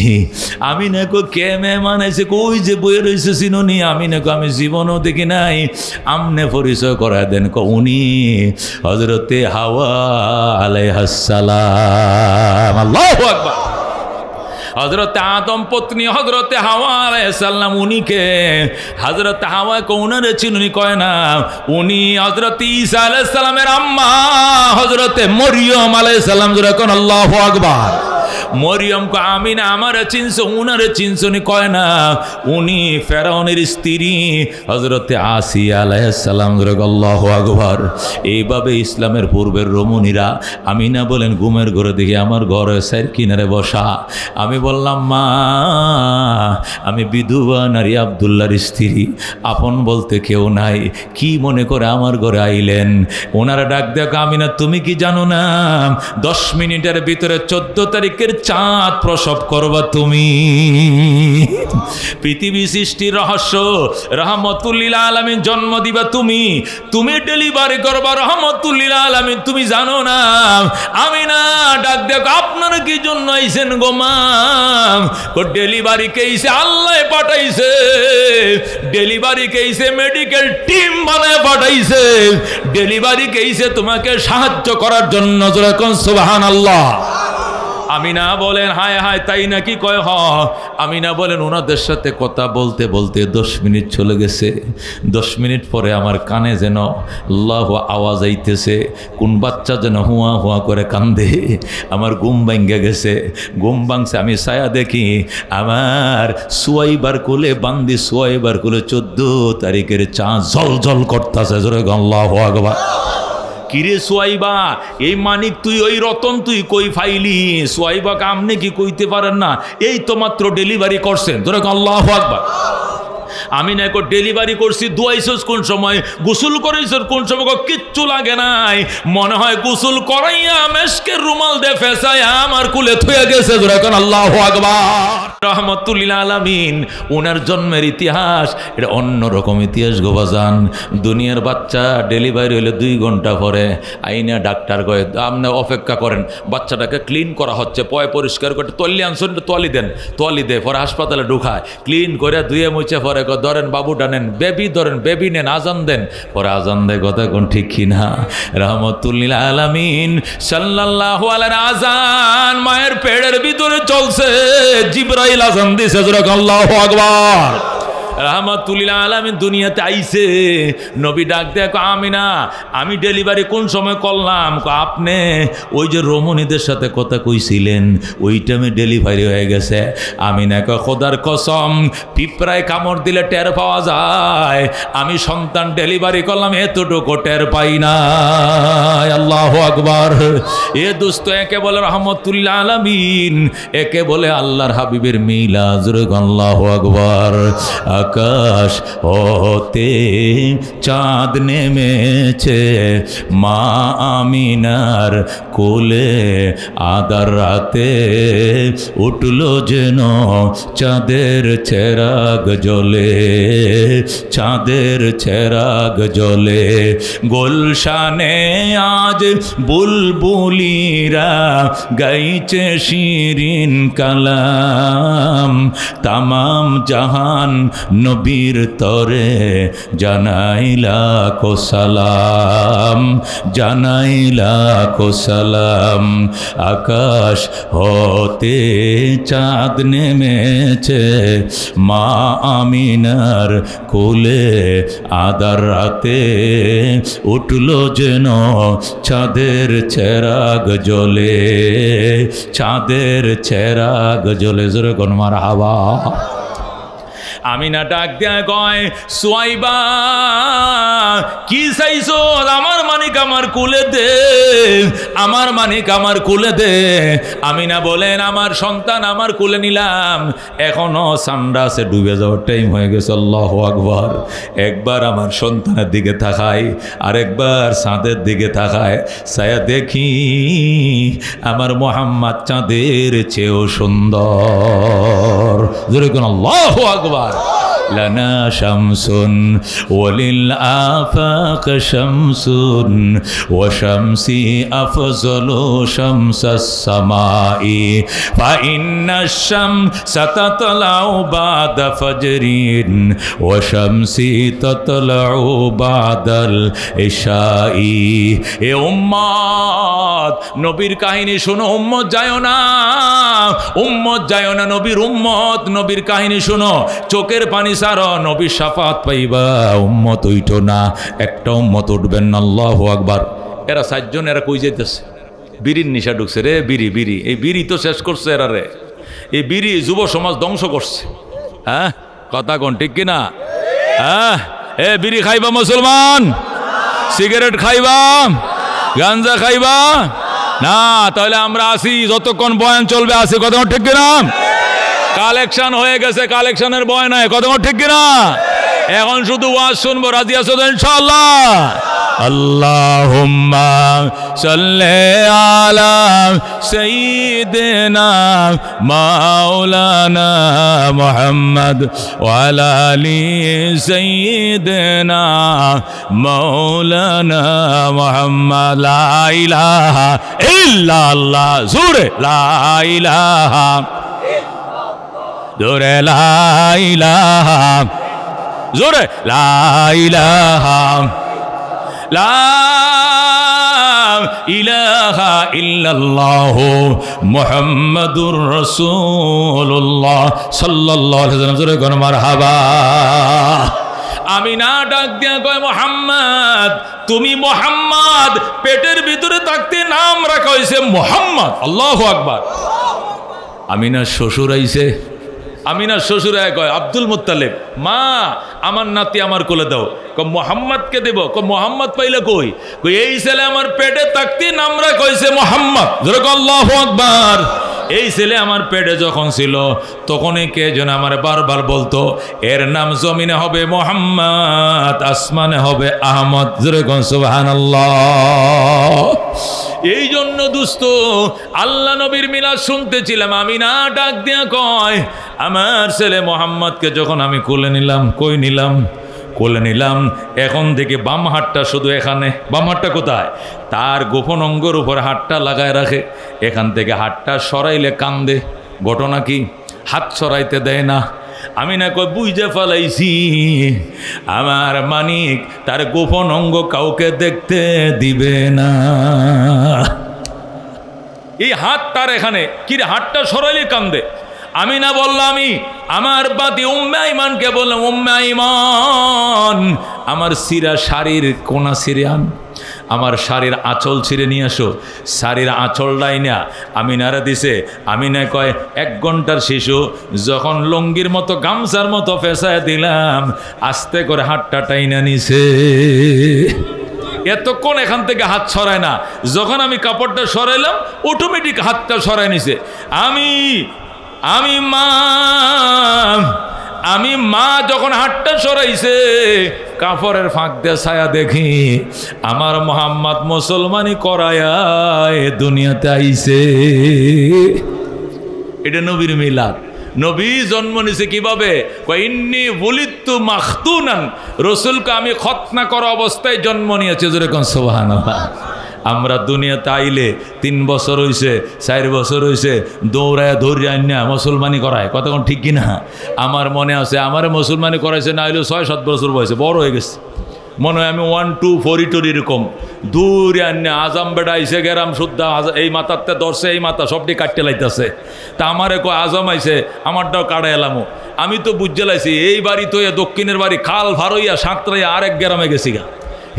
আমি না কো কে মেহমান আইছে? কই যে বইয়ে রয়েছে চিননি? আমি না কো আমি জীবনও দেখি নাই। আমনে পরিচয় করা দেন। ক উনি হযরতে হাওয়া আলাইহিস সালাম। আল্লাহু আকবার। হযরতে আদম পত্নী হযরতে হাওয়া আলাইহিস সালাম। উনিকে হযরতে হাওয়া কোনারে চিনুনি? কয় না। উনি হযরতে ঈসা আলাইহিস সালামের আম্মা হযরতে মরিয়ম আলাইহিস সালাম। যখন আল্লাহু আকবার। মরিয়ম কো আমি না আমারে চিনছো, উনারে চিনছনি? কয় না। উনি ফেরাউনের স্ত্রী হযরতে আসিয়া আলাইহিস সালাম। আল্লাহু আকবার। এইভাবে ইসলামের পূর্বের রমণীরা, আমি না বলেন ঘুমের ঘরে দেখি আমার ঘরে সাইর কিনারে বসা। আমি বললাম মা আমি বিধবা নারী আব্দুল্লাহর স্ত্রী, আপন বলতে কেউ নাই, কি মনে করে আমার ঘরে আইলেন? ওনারা ডাক দেখো, আমি না তুমি কি জানো না 10 মিনিটের ভিতরে 14 তারিখের চাঁদ প্রসব করবা তুমি। পৃথিবী সৃষ্টির রহস্য, রহমতুল লিল আলামিন জন্ম দিবা তুমি, তুমি ডেলিভারি করবা রহমতুল লিল আলামিন। তুমি জানো না? আমি না ডাক দেখো আপনারা কি জন্য আইছেন গো মা? ডেলিভারি কেইছে আল্লাহ পাঠাইছে, ডেলিভারি কেইছে মেডিকেল টিম বানায় পাঠাইছে, ডেলিভারি কেইছে তোমাকে সাহায্য করার জন্য। যখন সুবহানাল্লাহ। আমিনা বলেন হায় হায় তাই নাকি? কয় হ। আমিনা বলেন ওনাদের সাথে কথা বলতে বলতে 10 মিনিট চলে গেছে। 10 মিনিট পরে আমার কানে যেন আল্লাহ আওয়াজ আইতেছে, কোন বাচ্চা যেন হুয়া হুয়া করে কান্দে। আমার ঘুম ভাঙ্গে গেছে, ঘুম ভাঙছে। আমি ছায়া দেখি আমার সুয়াইবার কোলে বান্দি, সুয়াইবার কোলে 14 তারিখের চাঁদ জল জল করতেছে। জোরে আল্লাহু আকবার। কিরে সুয়াইবা, এই মানিক তুই, ওই রতন তুই কই ফাইলি? সুয়াইবা কামনে কি কইতে পারেন না? এই তো মাত্র ডেলিভারি করছেন। ধরে আল্লাহু আকবার। আমি না ডেলিভারি করছি, দুয়াইছস কোন সময়, গোসল করাইছস কোন সময়, কিচ্ছু লাগে নাই, মনে হয় গোসল করাইয়া মেশকের রুমাল দিয়ে ফেসাইয়া আমার কুলে থুয়ে গেছে। যখন আল্লাহু আকবার। রহমতুল্লিল আলামিন ওনার জন্মের ইতিহাস এটা অন্যরকম ইতিহাস গো বাজান। দুনিয়ার বাচ্চা ডেলিভারি হলে 2 ঘন্টা পরে আইনা ডাক্তার কয়ে আপনি অপেক্ষা করেন, বাচ্চাটাকে ক্লিন করা হচ্ছে, পয় পরিষ্কার করে তল্লি আনছেন, তোয়ালি দেন, তোয়ালি দে, পরে হাসপাতালে ঢুকায়, ক্লিন করে ধুয়ে মুছে পরে ধরেন বাবুটা নেন, বেবি ধরেন, বেবি নেন, আজান দেন, পরে আজান দেয়, কথা কোন ঠিক কিনা? রহমতুল্লিল আলামিন সাল্লাল্লাহু আলাইহি আজান মায়ের পেটের ভিতরে চলছে, জিবরাইল আজান দিছে, আল্লাহু আকবার। রহমতুল্লিল আলামিন দুনিয়াতে আইছে, নবী ডাক দেয়, আমিনা আমি ডেলিভারি কোন সময় করলাম? আপনি ওই যে রমণীদের সাথে কথা কইছিলেন ওই টাইমে ডেলিভারি হয়ে গেছে। আমিনা কয় খোদার কসম, পিঁপড়ায় কামড় দিলে টের পাওয়া যায়, আমি সন্তান ডেলিভারি করলাম এতটুকু টের পাই না। আল্লাহু আকবার। এ দোস্ত একে বলে রহমতুল্লিল আলামিন, একে বলে আল্লাহর হাবিবের মিলাদ। আল্লাহু আকবার। আকাশ হতে চাঁদ নেমেছে মা আমিনার কোলে, আদার রাতে উঠলো যেন চাঁদের চেরাগ জ্বলে, চাঁদের চেরাগ জ্বলে। গুলশানে আজ বুলবুলিরা গাইছে শিরিন কালাম, তামাম জাহান নবীর তরে জানাইলা কো সালাম, জানাইলা কো সালাম। আকাশ হতে চাঁদ নেমেছে মা আমিনার কোলে, আদার রাতে উঠলো যেন চাঁদের চেরাগ জ্বলে, চাঁদের চেরাগ জ্বলে। জোরে কোন মারহাবা। আমিনা ডাক দেয়া কয়, সুয়াইবা কি চাইছো? আমার মানিক আমার কুলে দে, আমার মানিক আমার কুলে দে। আমিনা বলেন, আমার সন্তান আমার কুলে নিলাম, এখনো সানরাইজে ডুবে যাওয়ার টাইম হয়ে গেছে। আল্লাহু আকবার। একবার আমার সন্তানের দিকে তাকাই, আরেকবার চাঁদের দিকে তাকায়, ছায়া দেখি আমার মোহাম্মদ চাঁদের চেয়েও সুন্দর। যেরকম আল্লাহু আকবার। লানা শামসুন ওয়ালিল আফাক শামসুন ওয়া শামসি আফজলু শামসাস সামাই ফা ইন্নাশ শামসা তাতলাউ বাদা ফাজরিন ওয়া শামসি তাতলাউ বাদাল ইশাই। এ উম্মত, নবীর কাহিনী শোনো, উম্মত যায়ও না, উম্মত যায়ও না, নবীর উম্মত, নবীর কাহিনী শোনো, চোখের পানি সারো, নবীর শাফাত পাইবা। উম্মত উইঠো না, একটা উম্মত উঠবেন না। আল্লাহু আকবার। এরা 4 জন, এরা কই যাইতেছে? বিড়ির নিশা ঢুকছে রে, বিড়ি, বিড়ি। এই বিড়ি তো শেষ করছে এরা রে, এই বিড়ি যুব সমাজ ধ্বংস করছে। হ্যাঁ, কথা কোন ঠিক কিনা? হ্যাঁ, এ বিড়ি খাইবা মুসলমান? সিগারেট খাইবা? গাঞ্জা খাইবা না? তাহলে আমরা আসি, যতক্ষণ বয়ান চলবে আসি। কথা ঠিক কিনা? কালেকশন হয়ে গেছে, কালেকশনের বয় নাই। কথা ঠিক কিনা? এখন শুধু ওয়াজ শুনবো। রাজি আছো তো ইনশাআল্লাহ? আল্লাহুম্মা সাল্লি আলা সাইয়্যিদিনা মাওলানা মুহাম্মদ ওয়া আলা আলি সাইয়্যিদিনা মাওলানা মুহাম্মদ। লা ইলাহা ইল্লাল্লাহ। জোরে লা ইলাহা, জোরে লা ইলাহা, জোরে লা ইলাহা, লা ইলাহা ইল্লাল্লাহ মুহাম্মাদুর রাসূলুল্লাহ সাল্লাল্লাহু আলাইহি ওয়াসাল্লাম। জোরে কোন মারহাবা। আমিনা ডাক দিয়া কয়, মুহাম্মদ, তুমি মুহাম্মদ, পেটের ভিতরে থাকতে নাম রাখা হয়েছে মুহাম্মদ। আল্লাহু আকবার। আমিনার শ্বশুর আইছে, আমিনার শ্বশুর কয়, আব্দুল মুত্তালিব, মা আমার নাতি আমার কোলে দাও। মোহাম্মদকে দেব। মোহাম্মদ পাইলে কই? এই ছেলে আমার পেটে থাকতে নাম রাখা হয়েছে মোহাম্মদ। যেরকম আল্লাহু আকবার। এই ছেলে আমার পেটে যখন ছিল তখনই কে যেন আমার বারবার বলতো এর নাম জমিনে হবে মোহাম্মদ, আসমানে হবে আহমদ। জোরে কোন সুবহানাল্লাহ। এই জন্য দুস্ত আল্লাহ নবীর মিলাদ শুনতেছিলাম, আমি না ডাক দিয়া কয় আমার ছেলে মোহাম্মদকে যখন আমি কোলে নিলাম, কই নিলাম, কোলে নিলাম, এখন থেকে বাম হাতটা শুধু এখানে, বাম হাতটা কোথায়, তার গোপন অঙ্গের উপর হাতটা লাগায় রাখে, এখান থেকে হাতটা সরাইলে কান্দে। ঘটনা কি? হাত সরাইতে দেয় না। আমি না কই বুঝে ফেলাইছি আমার মানিক তার গোপন অঙ্গ কাউকে দেখতে দিবে না। এই হাত তার এখানে, কি রে হাতটা সরাইলে কান্দে। আমি না বললাম, আমি আমার বাতি উম্মে আইমানকে বললাম, উম্মে আইমান আমার সিরা শাড়ির কোনা ছিঁড়ে আন, আমার শাড়ির আঁচল ছিঁড়ে নিয়ে আসো। শাড়ির আঁচলটাই না আমি নারা দিছে। আমি না কয় 1 ঘন্টার শিশু যখন লঙ্গির মতো গামছার মতো ফেসায় দিলাম, আস্তে করে হাতটা টাইনা নিছে। এতক্ষণ এখান থেকে হাত সরায় না, যখন আমি কাপড়টা সরাইলাম অটোমেটিক হাতটা সরাই নিছে। আমি মা যখন হাতটা সরাইছে কাপড়ের ফাঁক দিয়ে ছায়া দেখি আমার মোহাম্মদ মুসলমানি করায় দুনিয়াতে আইছে। এটা নবীর মিলাদ। নবী জন্ম নিছে কিভাবে? ইন্নী বুলিতু মাখতুনান, রসুলকে আমি খতনা করা অবস্থায় জন্ম নিয়েছে। জোরে কোন সুবহানাল্লাহ। আমরা দুনিয়াতে আইলে 3 বছর হইছে, 4 বছর হইছে, দৌড়ায় ধরে আইনা মুসলমানি করায়। কতক্ষণ ঠিক কিনা? আমার মনে আছে আমার মুসলমানি করাইছে না হইলেও 6-7 বছর বয়সে, বড় হয়ে গেছে। মনে হয় আমি 1, 2, 4 এরকম দূরে আইনা আজাম বেড়া আইসে গেরাম শুদ্ধা এই মাথাতে ধরছে, এই মাথা সবটি কাটতে লাইতেছে। তা আমারে কো আজম আইসে, আমারটাও কাটা এলামো। আমি তো বুঝতে লাইছি এই বাড়ি তো দক্ষিণের বাড়ি খাল ভারইয়া সাঁতরাইয়া আরেক গ্রামে গেছি গা।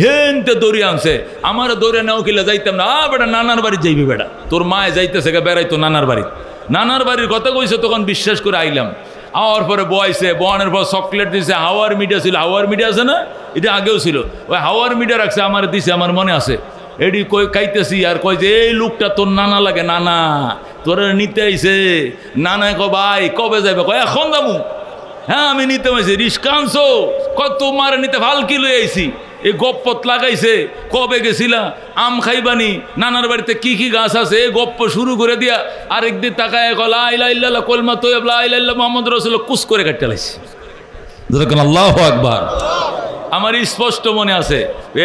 হেনতে দৌড়ি আনছে, আমার দৌড়ে নেও কিলে যাইতাম না। বেটা নানার বাড়ি যাইবি, বেটা তোর মায় যাইতেছে গা বেড়াইতো নানার বাড়ি। নানার বাড়ির কথা কইছে, তখন বিশ্বাস করে আইলাম। আওয়ার পরে বয়সে বয়ানের পর চকলেট দিছে, হাওয়ার মিডিয়া ছিল, হাওয়ার মিডিয়া আছে না, এটা আগেও ছিল, ওই হাওয়ার মিডিয়া রাখছে, আমার দিছে, আমার মনে আছে। এটি কই খাইতেছি আর কয় যে এই লোকটা তোর নানা লাগে, নানা তোর নিতে আইছে। নানায় কয় ভাই কবে যাবে? কয় এখন যাবো। হ্যাঁ আমি নিতে আইছি। রিস্কা আনছো? কয় তোমার নিতে ফালকি লই আইছি। এই গপ্পত লাগাইছে, কবে গেছিলা, আম খাইবানি, নানার বাড়িতে কি কি গাছ আছে, এই গপ্প শুরু করে দিয়া আরেকদিন তাকায় লা ইলাহা ইল্লাল্লাহ কলমা তৈয়ব লা ইলাহা ইল্লাল্লাহ মুহাম্মদ রাসূলুল্লাহ কুস করে কাটতে লাইছে। যেরকম আল্লাহু আকবার। আমার স্পষ্ট মনে আছে।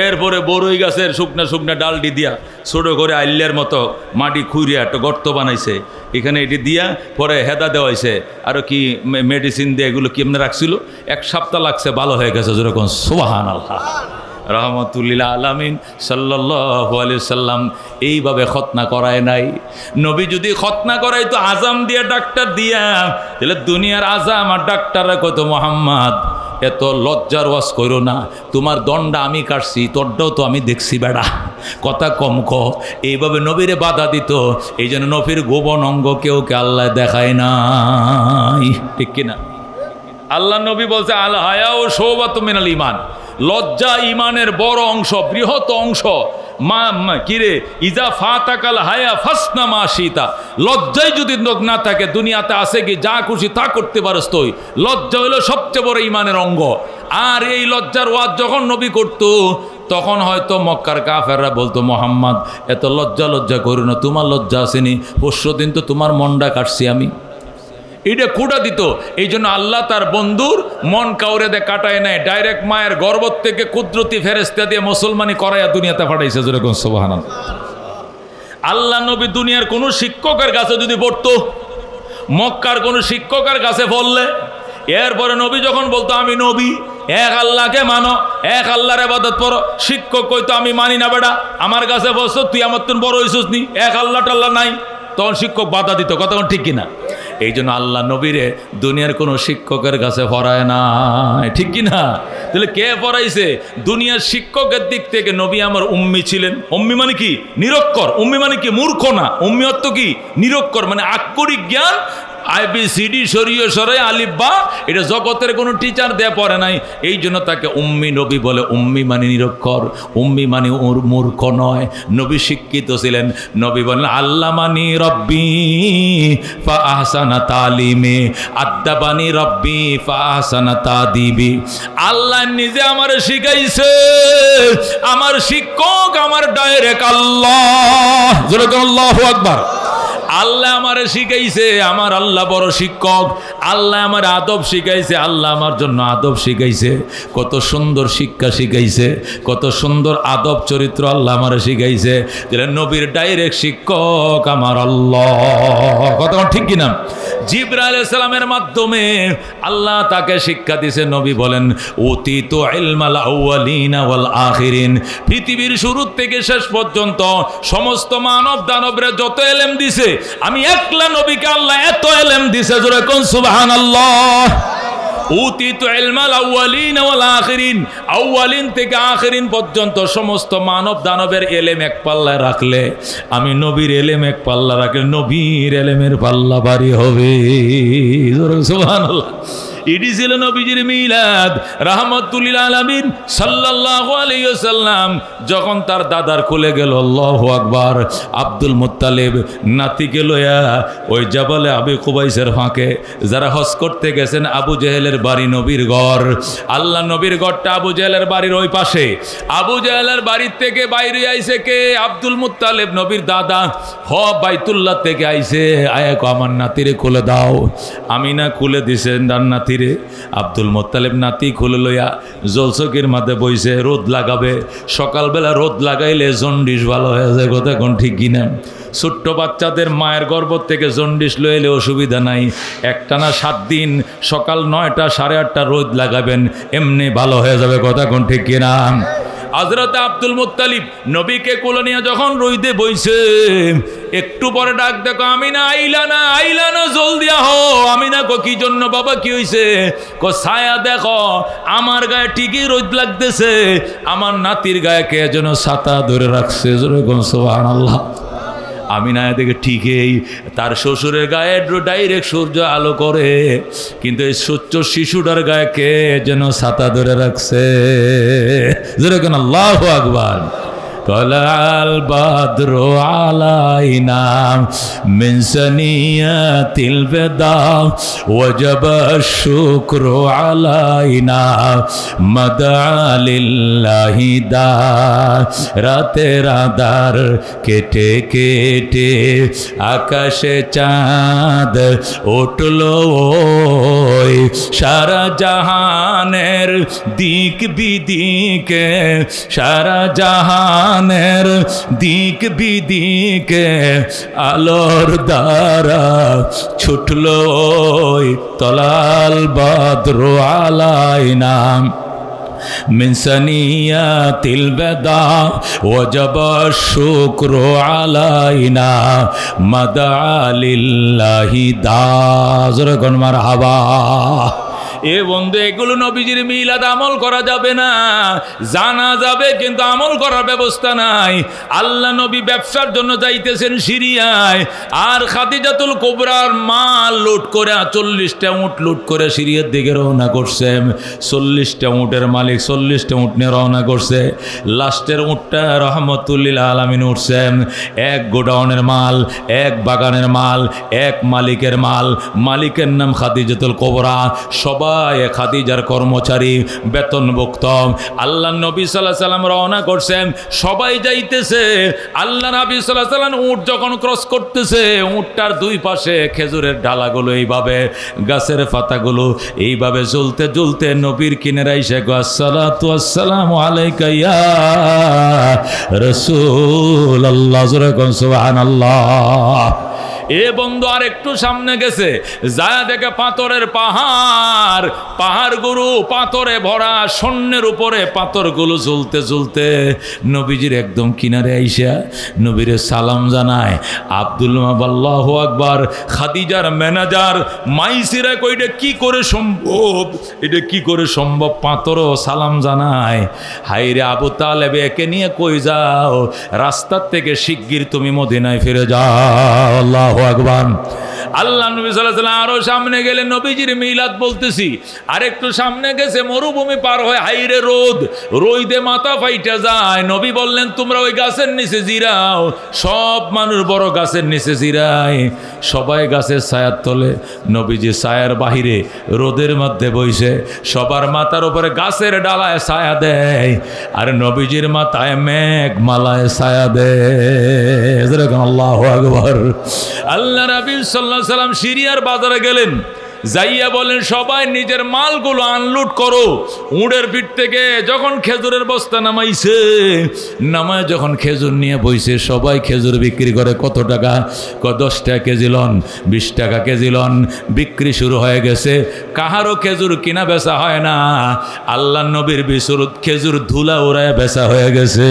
এরপরে বড়ই গাছের শুকনা শুকনা ডালটি দিয়া ছোট করে আইল্লার মতো মাটি খুঁড়িয়া একটা গর্ত বানাইছে, এখানে এটি দিয়া পরে হেদা দেওয়া হয়েছে, আরও কি মেডিসিন দিয়ে এগুলো কেমনে রাখছিল। 1 সপ্তাহ লাগছে, ভালো হয়ে গেছে। যেরকম সুবহানাল্লাহ। রহমতুল্লিল আলামিন সাল্লাল্লাহু আলাইহি সাল্লাম এইভাবে খতনা করায় নাই। নবী যদি খতনা করাই তো আজাম দিয়ে ডাক্তার দিয়া, তাহলে দুনিয়ার আজাম আর ডাক্তাররা কত মোহাম্মদ এত লজ্জার ওয়াজ করো না, তোমার দণ্ডা আমি কাটছি, তোরটাও তো আমি দেখছি বেড়া, কথা কম ক। এইভাবে নবীরে বাধা দিত। এই জন্য নবীর গোপন অঙ্গ কেউ কে আল্লাহ দেখায় নাই, ঠিক কিনা? আল্লাহ নবী বলছে আল হায়া ও শোবাতু মিনাল ঈমান, লজ্জা ইমানের বড় অংশ, বৃহৎ অংশ। কিরে ইজা ফাতাকাল হায়া ফাসনা মা শিতা, লজ্জাই যদি না থাকে দুনিয়াতে আছে কি যা খুশি তা করতে পারস তুই। লজ্জা হলো সবচেয়ে বড় ইমানের অঙ্গ। আর এই লজ্জার ওয়াজ যখন নবী করত তখন হয়তো মক্কার কাফেররা বলতো মোহাম্মদ এত লজ্জা করো না, তোমার লজ্জা আসেনি, পরশু দিন তো তোমার মনটা কাটছি আমি। এটা কুড়া দিত। এই জন্য আল্লাহ তার বন্ধুর মন কাউরে দিয়ে কাটায় নেয়, ডাইরেক্ট মায়ের গর্ভ থেকে কুদরতি ফেরেশতা দিয়ে মুসলমানি করাইয়া দুনিয়াতে পাঠাইছে। যেরকম সুবহানাল্লাহ। আল্লাহ নবী দুনিয়ার কোনো শিক্ষকের কাছে যদি পড়তো, মক্কার কোনো শিক্ষকের কাছে পড়লে, এরপরে নবী যখন বলতো আমি নবী, এক আল্লাহকে মানো, এক আল্লাহর ইবাদত করো, শিক্ষক কইতো আমি মানি না বেটা, আমার কাছে বলছো তুই আমার তুন বড় হইছিস নি, এক আল্লাহ টাল্লাহ নাই, তখন শিক্ষক বাধা দিত। কতক্ষণ ঠিক কিনা? এই জন্য আল্লাহ নবীরে দুনিয়ার কোনো শিক্ষকের কাছে পড়ায় না, ঠিক কিনা? তাহলে কে পড়াইছে? দুনিয়ার শিক্ষকের দিক থেকে নবী আমার উম্মি ছিলেন। উম্মি মানে কি? নিরক্ষর। উম্মি মানে কি? মূর্খ না। উম্মি অর্থ কি? নিরক্ষর, মানে আক্ষরিক জ্ঞান ABCD সরিয়ে সরাই আলিফ বা, এটা জগতের কোনো টিচার দেয়া পড়ে নাই। এই জন্য তাকে উম্মি নবী বলে। উম্মি মানে নিরক্ষর, উম্মি মানে মূর্খ নয়। নবী শিক্ষিত ছিলেন। নবী বলেন আল্লামানি রব্বি ফা আহসানা তালিমে আদ্দাবানি রব্বি ফা আহসানা তাদিবি। আল্লাহ নিজে আমার শিখাইছে, আমার শিক্ষক আমার ডাইরেক্ট আল্লাহ। জোরে বলেন আল্লাহু আকবার। আল্লাহ আমারে শিখাইছে, আমার আল্লাহ বড় শিক্ষক। আল্লাহ আমার আদব শিখাইছে, আল্লাহ আমার জন্য আদব শিখাইছে। কত সুন্দর শিক্ষা শিখাইছে, কত সুন্দর আদব চরিত্র আল্লাহ আমারে শিখাইছে। যেটা নবীর ডাইরেক্ট শিক্ষক আমার আল্লাহ। কথা ঠিক কিনা? জিবরাইল আলাইহিস সালামের মাধ্যমে আল্লাহ তাকে শিক্ষা দিয়েছে। নবী বলেন উতিতু ইলমাল আউয়ালিনা ওয়াল আখিরিন। পৃথিবীর শুরু থেকে শেষ পর্যন্ত সমস্ত মানব দানবরে যত ইলম দিছে, আমি একলা নবীকে আল্লাহ এত ইলম দিছে। জোরে কোন সুবহানাল্লাহ। উতিতু ইলমাল আউয়ালিনা ওয়াল আখিরিন। আউয়ালিন থেকে আখিরিন পর্যন্ত সমস্ত মানব দানবের ইলম এক পাল্লায় রাখলে, আমি নবীর ইলম এক পাল্লা রাখলে নবীর ইলমের পাল্লা ভারী হবে। জোরে সুবহানাল্লাহ। এটি ছিল নবীজির মিলাদ। রাহমাতুল লিল আলামিন সাল্লাল্লাহু আলাইহি ওয়াসাল্লাম যখন তার দাদার কোলে গেল, আল্লাহু আকবার, আব্দুল মুত্তালিব নাতিকে লইয়া ওই জাবালে আবি কুবাইসের ফাঁকে যারা হজ করতে গেছেন, আবু জেহেলের বাড়ি নবীর ঘর। আল্লাহ নবীর ঘরটা আবু জেহেলের বাড়ির ওই পাশে। আবু জেহেলের বাড়ির থেকে বাইরে আইছে কে? আব্দুল মুত্তালিব নবীর দাদা। বাইতুল্লাহ থেকে আইছে, আয়াক আমার নাতিরে খুলে দাও। আমিনা খুলে দিছেন ডান নাতিরে। আব্দুল মুত্তালিব নাতি খুলে লইয়া জলচকির মাঝে বইছে, রোদ লাগাবে। সকালবেলা রোদ লাগাইলে জন্ডিস ভালো হয়ে যায়। কথা কোন ঠিক কিনা? ছোট্ট বাচ্চাদের মায়ের গর্ভ থেকে জন্ডিস লইলে অসুবিধা নাই। একটানা 7 দিন সকাল 9টা 8:30 রোদ লাগাবেন, এমনি ভালো হয়ে যাবে। কথা কোন ঠিক কিনা? হযরত আব্দুল মুত্তালিব নবীকে কোলে নিয়ে যখন রইদে বইছে, একটু পরে ডাক দেখো আমিনা, আইলানা আইলানা, জলদি আহো। আমিনা কো কি জন্য বাবা, কি হইছে? কো ছায়া দেখো, আমার গায়ে ঠিকই রোদ লাগতেছে, আমার নাতির গায়ে কে যেন ছাতা ধরে রাখছে। জোরে কোন সুবহানাল্লাহ। আমিনা দেখে ঠিকই তার শ্বশুরের গায়ে ডাইরেক্ট সূর্য আলো করে, কিন্তু এই ছোট্ট শিশুটার গায়ে কে যেন ছাতা ধরে রাখছে। যেরকম আল্লাহু আকবার। طلع البدر علينا من ثنيات الوداع وجب الشكر علينا مدعا لله دا রাতের আধার কেটে কেটে আকাশে চাঁদ উঠলো সারা জাহানের দিক বিদিকে সারা জাহানের দিক বিদিকে আলোর দ্বারা ছুটলো তলাল বদ্র আলাইনা من ثنيات الوداع وجب الشكر علينا مدعا لله دازر كن مرحبا এ বন্ধু, এগুলো নবীজির মিলাদ আমল করা যাবে না, জানা যাবে কিন্তু আমল করার ব্যবস্থা নাই। আল্লাহ নবী ব্যবসার জন্য যাইতেছেন সিরিয়ায়, আর খাদিজাতুল কুবরার মাল লুট করে 40টা উট লুট করে সিরিয়ার দিকে রওনা করছে। 40টা উটের মালিক 40টা উট নিয়ে রওনা করছে। লাস্টের উটটা রহমতুল লিল আলামিন উঠছে। এক গোডাউনের মাল, এক বাগানের মাল, এক মালিকের মাল। মালিকের নাম খাদিজাতুল কুবরা। সবাই খাদিজার কর্মচারী, বেতনভুক্ত। আল্লাহ নবী সাল্লাল্লাহু আলাইহি সাল্লাম রওনা করছেন, সবাই যাইতেছে। আল্লাহ নবী সাল্লাল্লাহু আলাইহি সাল্লাম উট যখন ক্রস করতেছে, উটটার দুই পাশে খেজুরের ডালাগুলো এইভাবে, গাছের পাতাগুলো এইভাবে ঝুলতে ঝুলতে নবীর কিনারে এসে আসসালাতু আসসালামু আলাইকা ইয়া রাসূলুল্লাহ, সুবহানাল্লাহ। এ বন্ধু আর একটু সামনে গেছে, যায় দেখে পাথরের পাহাড়, পাহাড়গুলো পাথরে ভরা, স্বর্ণের উপরে পাথরগুলো ঝুলতে ঝুলতে নবীজির একদম কিনারে আইসা নবীরে সালাম জানায়। আব্দুল আল্লাহু আকবার। খাদিজার ম্যানেজার মাইসিরা কইটা কি করে সম্ভব, এটা কি করে সম্ভব, পাথরও সালাম জানায়। হাইরে আবু তালেব, একে নিয়ে কই যাও? রাস্তার থেকে শিগগির তুমি মদিনায় ফিরে যাও। আল্লাহু আকবার। আল্লাহ নবী সাল্লাল্লাহু আলাইহি ওয়াসাল্লাম আরো সামনে গেলে নবীজির মিলাদ বলতেছি, আর একটু সামনে গেছে মরুভূমি পার হয়ে হাইরে রোদে মাথা ফাইটা যায়। নবী বললেন তোমরা ওই গাছের নিচে জিরাও। সব মানুষ বড় গাছের নিচে জিরায়, সবাই গাছের ছায়ার তলে, নবীজি ছায়ার বাহিরে রোদের মধ্যে বইছে, সবার মাথার উপরে গাছের ডালায় ছায়া দেয়, আর নবীজির মাথায় মেঘ মালায় ছায়া দেয়। আল্লাহু আকবার। আল্লাহ নবী সাল্লাল্লাহু আলাইহি সাল্লাম সিরিয়ার বাজারে গেলেন, যাইয়া বলেন সবাই নিজের মালগুলো আনলোড করো। উঁটের পিঠ থেকে যখন খেজুরের বস্তা নামাইছে, নামায় যখন খেজুর নিয়ে বইছে, সবাই খেজুর বিক্রি করে কত টাকা? 10 টাকা কেজি লন, 20 টাকা কেজি লন, বিক্রি শুরু হয়ে গেছে। কাহারও খেজুর কিনা বেচা হয় না, আল্লাহ নবীর বিশুরুত খেজুর ধুলা উড়ায় বেচা হয়ে গেছে।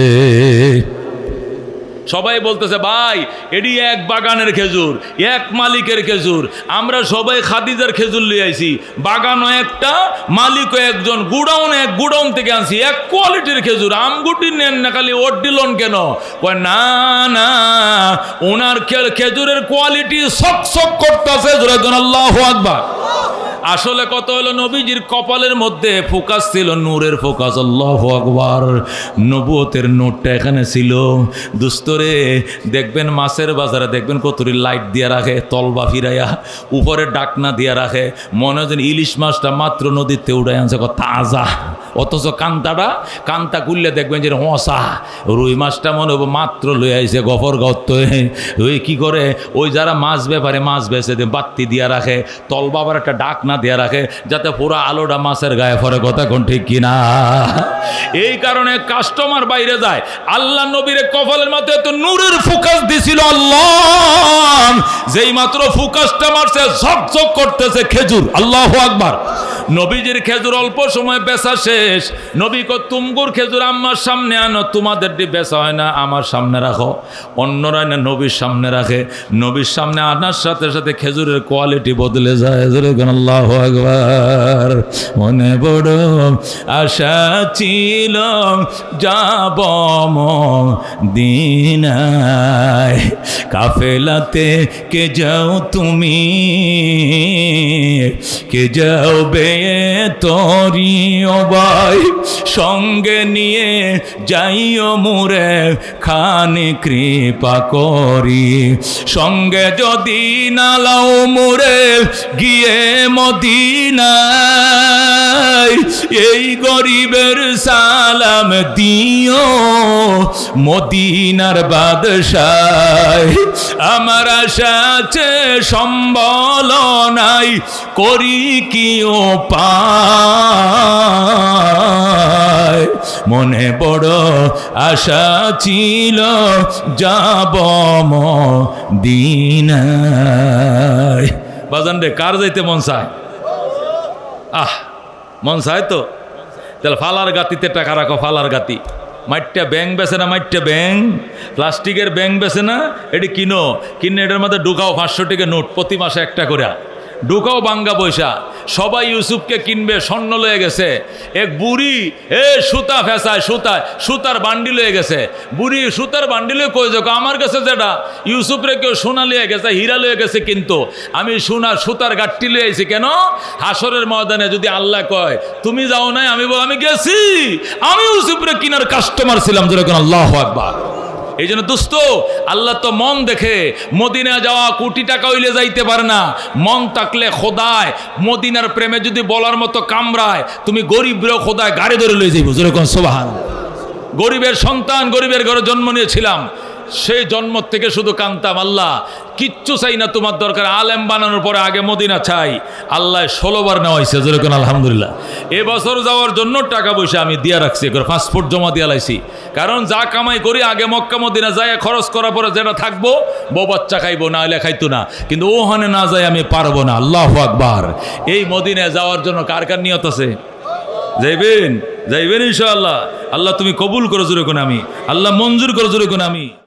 সবাই বলতেছে ভাই এডি এক বাগানের খেজুর, এক মালিকের খেজুর, আমরা সবাই খাদিজার খেজুর লিয়ে আইছি, বাগানও একটা, মালিকও একজন, এক গুডাউন থেকে আনছি, এক কোয়ালিটির খেজুর, আমগুটি নেন না, খালি ওর দিলন কেন? কয় না না, ওনার খেজুরের কোয়ালিটি সক করতেছে। আল্লাহু আকবার। আসলে কত হলো, নবীজির কপালের মধ্যে ফোকাস ছিল, নূরের ফোকাস। আল্লাহু আকবার। নবুয়তের নূরটা এখানে ছিল। দুস্তরে দেখবেন মাছের বাজারে দেখবেন কতরি লাইট দিয়ে রাখে, তলবা ফিরাইয়া উপরে ডাকনা দিয়ে রাখে, মনে হয় ইলিশ মাছটা মাত্র নদীতে উড়াই আনছে, তাজা। অথচ কান্তা খুললে দেখবেন যে হসা, রুই মাছটা মনে হবে মাত্র লই আইছে গফর গত্ত। ওই কি করে, ওই যারা মাছ ব্যাপারে মাছ বেছে বাত্তি দিয়া রাখে, তলবা আবার একটা ডাক না দিয়ে রাখে, যাতে পুরো আলোটা মাছের গায়ে পড়ে। কথা কোন ঠিক কিনা? এই কারণে কাস্টমার বাইরে যায়। আল্লাহ নবীর কপালের মধ্যে তো নূরের ফোকাস দিছিল আল্লাহ, যেই মাত্র ফোকাসটা মারছে ঝকঝক করতেছে খেজুর। আল্লাহু আকবার। নবীজির খেজুর অল্প সময় বেচা শেষ। নবী কো তুমগুর খেজুর আমার সামনে আনো, তোমাদের বেচা হয় না, আমার সামনে রাখো। অন্যরা না নবীর সামনে রাখে, নবীর সামনে আনার সাথে সাথে খেজুরের কোয়ালিটি বদলে যায়। আল্লাহু আকবার। মনে বড় আশা ছিল যাব মদিনায়, কাফেলাতে কে যাও তুমি, কে যাও বে তরি ও ভাই, সঙ্গে নিয়ে যাইও মুরে খানি কৃপা করি, সঙ্গে যদি নালাও মুরে গিয়ে মদিনায়, এই গরিবের সালাম দিও মদিনার বাদশাহ। আমার আশা আছে সম্বল নাই, করি কি ও পায়, মনে বড় আশা ছিল যাব মদিনায়। বাজান রে, কার যাইতে মন চায়? মন চায় তো? তাহলে ফালার গাতিতে টাকা রাখো, ফালার গাতি। মাইটটা ব্যাং বেছে না, মাইটটা ব্যাং, প্লাস্টিকের ব্যাং বেছে না, এটি কিনে এটার মধ্যে ঢুকাও 500 টাকা নোট, প্রতি মাসে একটা করে ঢুকাও বাঙ্গা পয়সা। সবাই ইউসুফকে কিনবে, স্বর্ণ লয়ে গেছে। এক বুড়ি সুতা ফেসায়, সুতার বান্ডিল হয়ে গেছে। বুড়ি সুতার বান্ডিলে কই যাক, আমার কাছে যেটা ইউসুফরে কেউ সোনা লিয়ে গেছে, হীরা লয়ে গেছে, কিন্তু আমি সুতার গাঠটি লয়ে আইছি। কেন? হাসরের ময়দানে যদি আল্লাহ কয় তুমি যাও নাই, আমি বল আমি গেছি, আমি ইউসুফরে কিনার কাস্টমার ছিলাম। যেরকম আল্লাহু আকবার। এই জন্য দোস্ত, আল্লাহ তো মন দেখে। মদিনা যাওয়া কোটি টাকা হইলে যাইতে পারে না, মন থাকলে খোদায় মদিনার প্রেমে যদি বলার মতো কামড়ায়, তুমি গরিবরেও খোদায় গাড়ি ধরে লয়ে যাইব। যেরকম সুবহানাল্লাহ। গরিবের সন্তান, গরিবের ঘরে জন্ম নিয়েছিলাম, সেই জন্ম থেকে শুধু কান্তাম, আল্লাহ কিচ্ছু চাই না, তোমার দরকার। আলেম বানানোর পরে আগে মদিনা চাই। আল্লাহ 16 বার নেওয়া হয়েছে। যেরকম আলহামদুলিল্লাহ। এবছর যাওয়ার জন্য টাকা পয়সা আমি দিয়া রাখছি, পাসপোর্ট জমা দিয়া লাইছি। কারণ যা কামাই করি আগে মক্কা মদিনা যায় খরচ করার পরে যেটা থাকবো বউ বাচ্চা খাইবো, না হলে খাইতো না। কিন্তু ওখানে না যাই আমি পারবো না। আল্লাহু আকবার। এই মদিনায় যাওয়ার জন্য কার কার নিয়ত আছে? যাইবেন ইনশাআল্লাহ। আল্লাহ তুমি কবুল করো। যেরকম আমি, আল্লাহ মঞ্জুর করো। যেরকম আমি।